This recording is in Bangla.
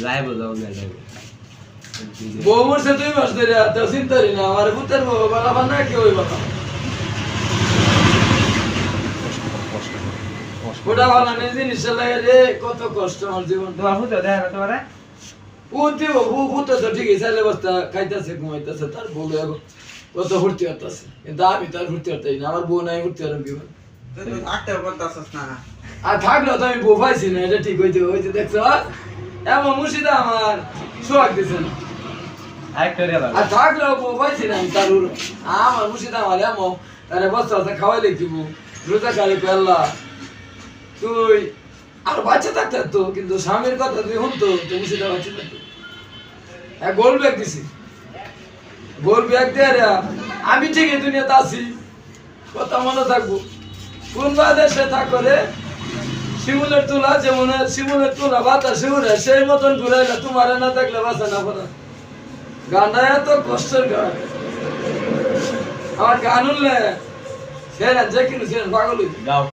লাইভ যাও লাইভ বউর সে তুই মাস ধরে তো চিন্তারি না আমার পুতের বউ বাবা না কি হইব না ওটা বানানোর জিনিস লাগে রে কত কষ্ট আমার জীবন তোমার ফুটো দেখা তোমারে পুতি পুতো তো ঠিকই চাইলে বস্তা খাইতেছে ঘুমাইতেছে তার বউ কত ফুর্তি হতেছে কিন্তু আমি তার ফুর্তি হতাই না আমার বউ নাই ফুর্তি হলাম কি বল আর থাকলেও তো আমি বউ পাইছি না এটা ঠিক হইতে হইতে দেখছো এমন মুর্শিদা আমার সোহাগ দিছে না আরেকটা রে বাবা আর থাকলেও বউ পাইছি না আমি তার আমার মুর্শিদা আমার এমন তারে বস্তা খাওয়াইলে কি বউ রোজা কালে পেল্লা তুই আর বাচ্চা থাকতে তো কিন্তু স্বামীর কথা তুই শুনতো তুমি সেটা বাচ্চা থাকতো গোল ব্যাগ দিছি গোল ব্যাগ দিয়ে আমি ঠিক এই দুনিয়াতে আছি কথা মনে থাকবো কোন দেশে থাকো রে শিমুলের তুলা যেমন শিমুলের তুলা বাতাস উড়ে সেই মতন ঘুরাইলে তোমার না থাকলে বাঁচা না পড়া গানটা এত কষ্টের গান আমার গান উঠলে সে যে কিনু সে পাগল গাও